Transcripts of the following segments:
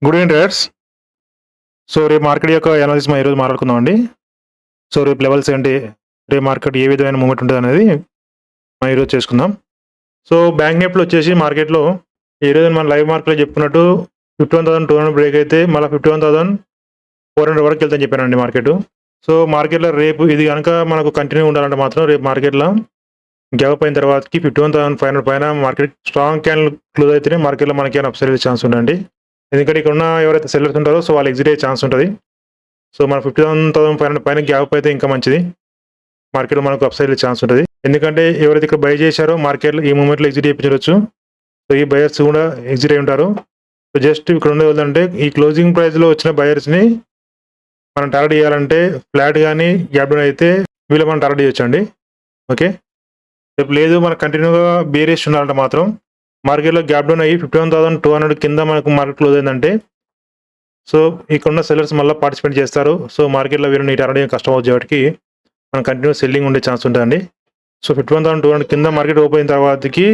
Good evening traders. So రేపు market యొక్క analysis మనం ఈరోజు మాట్లాడుకుందామండి. సో రేపు లెవెల్స్ ఏంటి, రేపు మార్కెట్ ఏ విధమైన మూమెంట్ ఉంటుంది అనేది మనం ఈరోజు చేసుకుందాం. సో బ్యాంక్ నిఫ్టీలో వచ్చేసి మార్కెట్లో ఈరోజు మన లైవ్ మార్కెట్లో చెప్పుకున్నట్టు 51,200 బ్రేక్ అయితే మళ్ళీ 51,400 వరకు వెళ్తాని చెప్పానండి మార్కెట్. సో మార్కెట్లో రేపు ఇది కనుక మనకు కంటిన్యూ ఉండాలంటే మాత్రం రేపు మార్కెట్లో గ్యాప్ అయిన తర్వాతకి 51,500 పైన మార్కెట్ స్ట్రాంగ్ క్యాండిల్ క్లోజ్ అయితేనే మార్కెట్లో మనకి అప్సైడ్ ఛాన్స్ ఉందండి. ఎందుకంటే ఇక్కడ ఉన్న ఎవరైతే సెల్లర్స్ ఉంటారో సో వాళ్ళు ఎగ్జిట్ అయ్యే ఛాన్స్ ఉంటుంది. సో మన 51,500 పైన గ్యాప్ అయితే ఇంకా మంచిది, మార్కెట్లో మనకు అప్సైడ్ ఛాన్స్ ఉంటుంది. ఎందుకంటే ఎవరైతే ఇక్కడ బై చేశారో మార్కెట్లో ఈ మూమెంట్లో ఎగ్జిట్ చేయించవచ్చు. సో ఈ బయర్స్ కూడా ఎగ్జిట్ అయి ఉంటారు. సో జస్ట్ ఇక్కడ ఉండేది ఏంటంటే ఈ క్లోజింగ్ ప్రైస్లో వచ్చిన బయర్స్ని మనం టార్గెట్ చేయాలంటే ఫ్లాట్ కానీ గ్యాప్ డౌన్ అయితే వీళ్ళు మనం టార్గెట్ చేయొచ్చు అండి. ఓకే, రేపు లేదు మనకు కంటిన్యూగా బేరేస్ ఉండాలంటే మాత్రం మార్కెట్లో గ్యాప్ డౌన్ అయ్యి 51,200 కింద మనకు మార్కెట్ క్లోజ్ అయిందంటే సో ఇక్కడ ఉన్న సెల్లర్స్ మళ్ళీ పార్టిసిపేట్ చేస్తారు. సో మార్కెట్లో వీళ్ళు టార్గెట్ కష్టం అవుతుంది కాబట్టి మనం కంటిన్యూ సెల్లింగ్ ఉండే ఛాన్స్ ఉంటుందండి. సో 51,200 కింద మార్కెట్ ఓపెన్ అయిన తర్వాతకి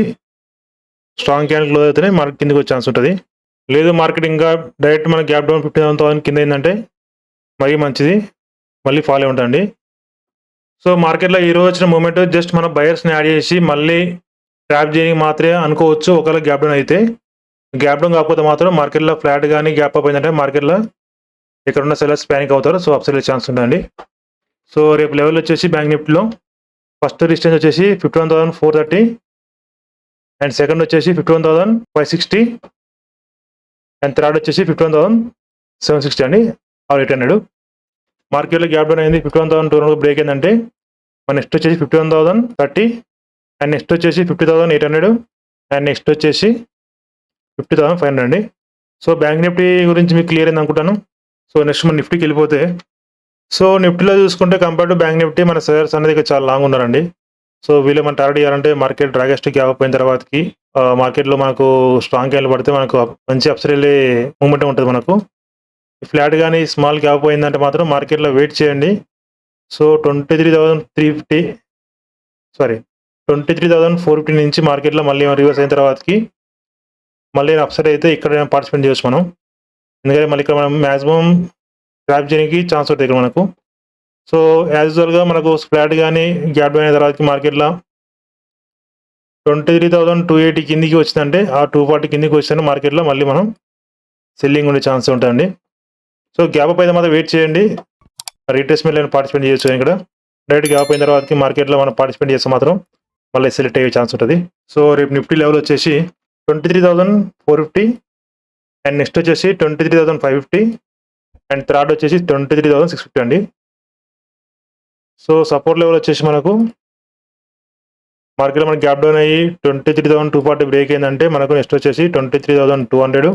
స్ట్రాంగ్ క్యాండిల్ క్లోజ్ అయితేనే మార్కెట్ కిందకి వచ్చే ఛాన్స్ ఉంటుంది. లేదు మార్కెట్ ఇంకా డైరెక్ట్ మన గ్యాప్ డౌన్ 51,000 కింద అయిందంటే మరీ మంచిది, మళ్ళీ ఫాలో ఉంటుందండి. సో మార్కెట్లో ఈరోజు వచ్చిన మూమెంట్ జస్ట్ మన బయర్స్ని యాడ్ చేసి మళ్ళీ ట్రాప్ చేయడానికి మాత్రమే అనుకోవచ్చు. ఒకవేళ గ్యాప్ డౌన్ అయితే, గ్యాప్ డౌన్ కాకపోతే మాత్రం మార్కెట్లో ఫ్లాట్ కానీ గ్యాప్ అప్ అయిందంటే మార్కెట్లో ఇక్కడ ఉన్న సెల్లర్స్ ప్యానిక్ అవుతారు. సో అప్సైడ్ ఛాన్స్ ఉందండి. సో రేపు లెవెల్ వచ్చేసి బ్యాంక్ నిఫ్టీలో ఫస్ట్ రెసిస్టెన్స్ వచ్చేసి 51,430 అండ్ సెకండ్ వచ్చేసి 51,560 అండ్ థర్డ్ వచ్చేసి 51,760 అండి, ఆర్ 800. మార్కెట్లో గ్యాప్ డౌన్ అయింది 51,200 బ్రేక్ అయిందంటే మన నెక్స్ట్ వచ్చేసి 51,030 అండ్ నెక్స్ట్ వచ్చేసి 50,800 అండ్ నెక్స్ట్ వచ్చేసి 50,500 అండి. సో బ్యాంక్ నిఫ్టీ గురించి మీకు క్లియర్ అయింది అనుకుంటాను. సో నెక్స్ట్ మన నిఫ్టీకి వెళ్ళిపోతే, సో నిఫ్టీలో చూసుకుంటే కంపేర్ టు బ్యాంక్ నిఫ్టీ మన షేర్స్ అనేది చాలా లాంగ్ ఉన్నారండి. సో వీళ్ళు మనం టార్గెట్ చేయాలంటే మార్కెట్ డ్రాగెస్ట్ గ్యాప్ అయిన తర్వాతకి మార్కెట్లో మనకు స్ట్రాంగ్ క్యాండిల్ పడితే మనకు మంచి అప్సైడ్ మూమెంట్ ఉంటుంది. మనకు ఫ్లాట్ కానీ స్మాల్ గ్యాప్ అయిందంటే మాత్రం మార్కెట్లో వెయిట్ చేయండి. సో 23,450 నుంచి మార్కెట్లో మళ్ళీ రివర్స్ అయిన తర్వాతకి మళ్ళీ అప్సైడ్ అయితే ఇక్కడ పార్టిసిపేట్ చేయొచ్చు మనం. ఎందుకంటే మళ్ళీ ఇక్కడ మనం మ్యాక్సిమం ట్రాప్ చేయడానికి ఛాన్స్ ఉంటుంది ఇక్కడ మనకు. సో యాజ్ యూజువల్గా మనకు ఫ్లాట్ కానీ గ్యాప్ అయిన తర్వాతకి మార్కెట్లో 23,280 కిందికి వచ్చిందంటే ఆ 240 కిందికి వచ్చిందంటే మార్కెట్లో మళ్ళీ మనం సెల్లింగ్ ఉండే ఛాన్స్ ఉంటుందండి. సో గ్యాప్ అప్ అయితే మాత్రం వెయిట్ చేయండి, రీట్రేస్మెంట్ లైన్ పార్టిసిపేట్ చేయొచ్చు. ఇక్కడ డైరెక్ట్ గ్యాప్ అయిన తర్వాతకి మార్కెట్లో మనం పార్టిసిపేట్ చేస్తే మాత్రం మళ్ళీ సెలెక్ట్ అయ్యే ఛాన్స్ ఉంటుంది. సో రేపు నిఫ్టీ లెవెల్ వచ్చేసి 23,450 అండ్ నెక్స్ట్ వచ్చేసి 23,550 అండ్ థర్డ్ వచ్చేసి 23,650 అండి. సో సపోర్ట్ లెవెల్ వచ్చేసి మనకు మార్కెట్లో మనకి గ్యాప్ డౌన్ అయ్యి 23,240 బ్రేక్ అయిందంటే మనకు నెక్స్ట్ వచ్చేసి 23,200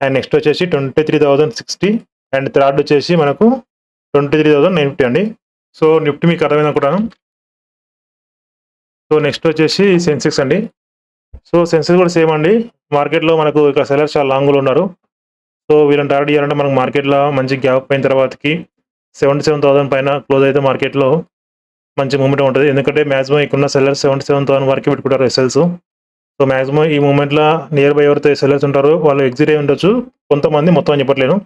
అండ్ నెక్స్ట్ వచ్చేసి 23,060 అండ్ థర్డ్ వచ్చేసి మనకు 23,950 అండి. సో నిఫ్టీ మీకు అర్థమైంది అనుకుంటాను. సో నెక్స్ట్ వచ్చేసి సెన్సెక్స్ అండి. సో సెన్సెక్స్ కూడా సేమ్ అండి. మార్కెట్లో మనకు ఇక్కడ సెల్లర్స్ చాలా లాంగ్లో ఉన్నారు. సో వీళ్ళని టార్గెట్ చేయాలంటే మనకు మార్కెట్లో మంచి గ్యాప్ అయిన తర్వాతకి 77,000 పైన క్లోజ్ అయితే మార్కెట్లో మంచి మూమెంట్ ఉంటుంది. ఎందుకంటే మ్యాక్సిమం ఇక్కడున్న సెల్లర్స్ 77,000 వరకు పెట్టుకుంటారు ఎస్ఎల్స్. సో మ్యాక్సిమం ఈ మూమెంట్లో నియర్ బై ఎవరైతే సెల్లర్స్ ఉంటారో వాళ్ళు ఎగ్జిట్ అయి ఉండొచ్చు. కొంతమంది మొత్తం చెప్పట్లేను,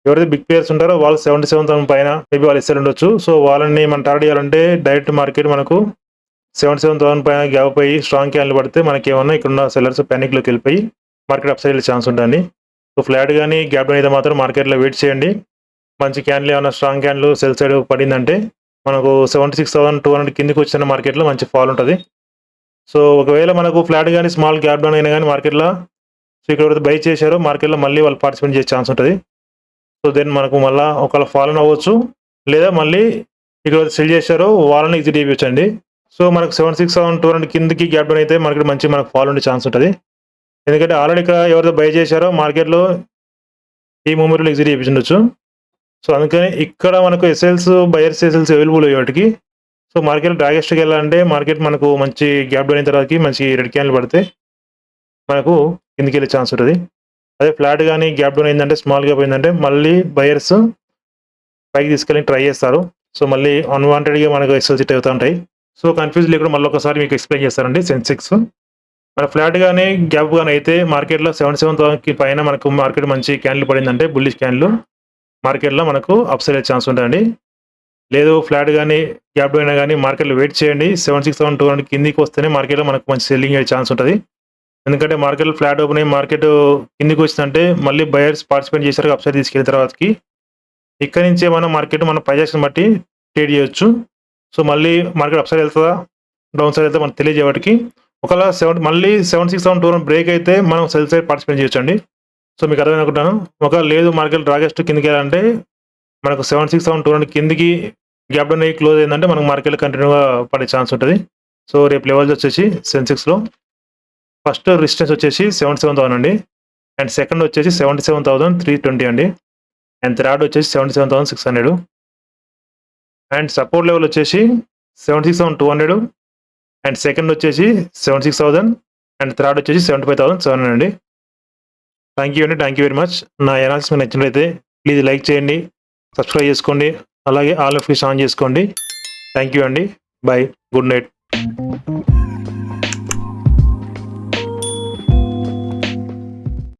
ఎవరైతే బిగ్ ప్లేయర్స్ ఉంటారో వాళ్ళు 77,000 పైన మేబీ వాళ్ళు ఎస్ఎల్ ఉండొచ్చు. సో వాళ్ళని మనం టార్గెట్ చేయాలంటే డైరెక్ట్ మార్కెట్ మనకు 77,000 పైన గ్యాప్ అయ్యి స్ట్రాంగ్ క్యాండిల్ పడితే మనకి ఏమన్నా ఇక్కడున్న సెల్లర్స్ ప్యానిక్లోకి వెళ్ళిపోయి మార్కెట్ అప్సైడ్ వెళ్ళే ఛాన్స్ ఉంటుంది. సో ఫ్లాట్ కానీ గ్యాప్ అయితే మాత్రం మార్కెట్లో వెయిట్ చేయండి. మంచి క్యాండిల్ ఏమైనా స్ట్రాంగ్ క్యాండిల్ సెల్ సైడ్ పడిందంటే మనకు 76,200 కిందికి వచ్చిన మార్కెట్లో మంచి ఫాల్ ఉంటుంది. సో ఒకవేళ మనకు ఫ్లాట్ కానీ స్మాల్ గ్యాప్ డౌన్ అయినా కానీ మార్కెట్లో సో ఇక్కడ బై చేశారో మార్కెట్లో మళ్ళీ వాళ్ళు పార్టిసిపేట్ చేసే ఛాన్స్ ఉంటుంది. సో దెన్ మనకు మళ్ళీ ఒకవేళ ఫాల్ అవ్వచ్చు, లేదా మళ్ళీ ఇక్కడ సెల్ చేశారో వాళ్ళని ఎగ్జిట్ చేయవచ్చండి. సో మనకు 76,200 కిందికి గ్యాప్ డౌన్ అయితే మార్కెట్ మంచి మనకు ఫాల్ ఉండే ఛాన్స్ ఉంటుంది. ఎందుకంటే ఆల్రెడీ ఇక్కడ ఎవరైతే బై చేశారో మార్కెట్లో ఈ మూమెంట్లో ఎగ్జిట్ చేయించవచ్చు. సో అందుకని ఇక్కడ మనకు ఎస్ఎల్స్ బయర్స్ ఎస్ఎల్స్ అవైలబుల్ అయ్యేటికి సో మార్కెట్ డ్రాగెస్ట్కి వెళ్ళాలంటే మార్కెట్ మనకు మంచి గ్యాప్ డౌన్ అయిన తర్వాతకి మంచి రెడ్ క్యాండిల్ పడితే మనకు కిందికి వెళ్ళే ఛాన్స్ ఉంటుంది. అదే ఫ్లాట్ కానీ గ్యాప్ డౌన్ అయిందంటే స్మాల్ గ్యాప్ అయిందంటే మళ్ళీ బయర్స్ పైకి తీసుకెళ్ళి ట్రై చేస్తారు. సో మళ్ళీ అన్వాంటెడ్గా మనకు ఎస్ఎల్స్ హిట్ అవుతూ ఉంటాయి. సో కన్ఫ్యూజ్ లేకుండా మళ్ళీ ఒకసారి మీకు ఎక్స్ప్లెయిన్ చేస్తారండి. సెన్సెక్స్ మన ఫ్లాట్ కానీ గ్యాప్ కానీ అయితే మార్కెట్లో 77,000కి పైన మనకు మార్కెట్ మంచి క్యాండిల్ పడిందంటే బుల్లిష్ క్యాండిల్ మార్కెట్లో మనకు అప్సైడ్ అయ్యే ఛాన్స్ ఉంటుందండి. లేదు ఫ్లాట్ కానీ గ్యాప్ అయినా కానీ మార్కెట్లో వెయిట్ చేయండి. 76,200 కిందికి వస్తేనే మార్కెట్లో మనకు మంచి సెల్లింగ్ అయ్యే ఛాన్స్ ఉంటుంది. ఎందుకంటే మార్కెట్లో ఫ్లాట్ ఓపెన్ అయ్యి మార్కెట్ కిందికి వచ్చిందంటే మళ్ళీ బయర్స్ పార్టిసిపేట్ చేశారు అప్సైడ్ తీసుకెళ్ళిన తర్వాతకి ఇక్కడ నుంచే మనం మార్కెట్ మన ప్రొజెక్షన్ బట్టి ట్రేడ్ చేయొచ్చు. సో మళ్ళీ మార్కెట్ అప్సైడ్ వెళ్తుందా డౌన్ సైడ్ వెళ్తే మనకు తెలియజేయడానికి ఒకవేళ మళ్ళీ 76,200 బ్రేక్ అయితే మనం సెల్ సైడ్ పార్టిసిపేట్ చేయొచ్చు అండి. సో మీకు అర్థం అనుకుంటాను. ఒకవేళ లేదు మార్కెట్ రాగెస్ట్ కిందికి వెళ్ళాలంటే మనకు 76,200 కిందికి గ్యాప్ డౌన్ అయ్యి క్లోజ్ అయిందంటే మనకు మార్కెట్లో కంటిన్యూగా పడే ఛాన్స్ ఉంటుంది. సో రేపు లెవెల్స్ వచ్చేసి సెన్సెక్స్లో ఫస్ట్ రెసిస్టెన్స్ వచ్చేసి 77,000 అండి. అండ్ సెకండ్ వచ్చేసి 77,320 అండి. అండ్ థర్డ్ వచ్చేసి 77,600 అండ్ సపోర్ట్ లెవెల్ వచ్చేసి 76,200 అండ్ సెకండ్ వచ్చేసి 76,000 అండ్ థర్డ్ వచ్చేసి 75,700 అండి. థ్యాంక్ యూ అండి. Thank you very much. నా అనాలిసిస్ మీకు నచ్చినట్లయితే ప్లీజ్ లైక్ చేయండి, సబ్స్క్రైబ్ చేసుకోండి, అలాగే ఆల్ నోటిఫికేషన్ ఆన్ చేసుకోండి. థ్యాంక్ యూ అండి. బాయ్. Good night.